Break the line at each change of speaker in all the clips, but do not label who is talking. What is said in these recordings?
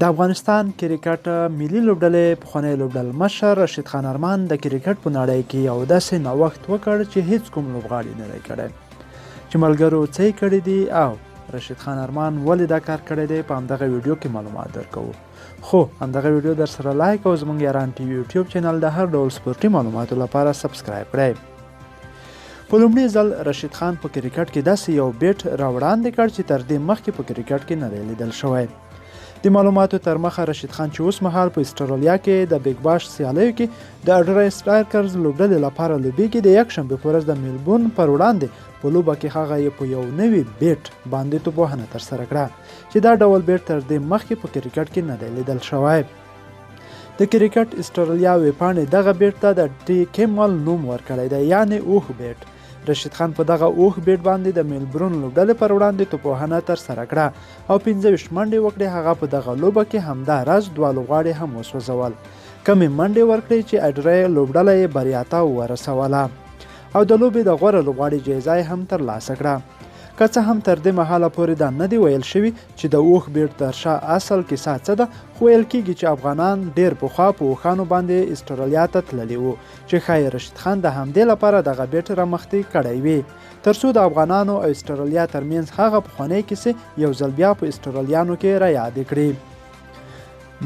د افغانستان کرکټ ملي لوبډلې پخوانی لوبډل مشر رشید خان ارمان د کرکټ په نړۍ کې یو داسې نوښت وکړ چې هیڅ کوم لوبغاړي نه دی کړی، چې ملګرو څه یې کړي دي او رشید خان ارمان ولې دا کار کړی دی، په همدغه ویډیو کې معلومات درکوو. خو همدغه ویډیو در سره لایک او زموږ یاران ټي وي یوټیوب چینل د هر ډول سپورټي معلوماتو لپاره سبسکرایب کړئ. په لومړي ځل رشید خان په کرکټ کې داسې یو بیټ راوړاندې کړ چې تر دې مخکې په کرکټ کې نه دی لیدل شوی. د معلوماتو تر مخه رشید خان چې اوس مهال په استرالیا کې د بیګ باش سیالیو کې د اډرای سټرایکرز لوبډلې لپاره لوبیږي، د یکشنبې په ورځ د میلبورن پر وړاندې په لوبه کې هغه یې په یو نوي بیټ باندې توپوهنه ترسره کړه چې دا ډول بیټ تر دې مخکې په کرکټ کې نه دی لیدل شوی. د کرکټ استرالیا ویبپاڼې دغه بیټ ته د ټي کیمل نوم ورکړی دی، یعنې اوښ بیټ. رشید خان په دغه اوښ بیټ باندې د میلبورن لوبډلې پر وړاندې توپوهنه ترسره کړه او 15 منډې وکړې. هغه په دغه لوبه کې همدا راز 2 لوبغاړي هم وسوځول، کمې منډې ورکړې چې اډرای لوبډله یې بریا ته ورسوله او د لوبې د غوره لوبغاړي جایزه یې هم ترلاسه کړه. که څه هم تر دې مهاله پورې دا نه دی ویل شوي چې د اوښ بیټ تر شا اصل کیسه څه ده، خو ویل کېږي چې افغانان ډېر پخوا په اوښانو باندې استرالیا ته تللي وو چې ښایي رشید خان د همدې لپاره دغه بیټ رامختی کړی وي تر څو د افغانانو او استرالیا ترمنځ هغه پخوانۍ کیسې یو ځل بیا په استرالیانو کې را یادې کړي.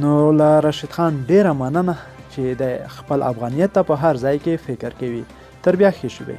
نو له رشید خان ډېره مننه چې د خپل افغانیت ته په هر ځای کې فکر کوي. تر بیا ښې شوې.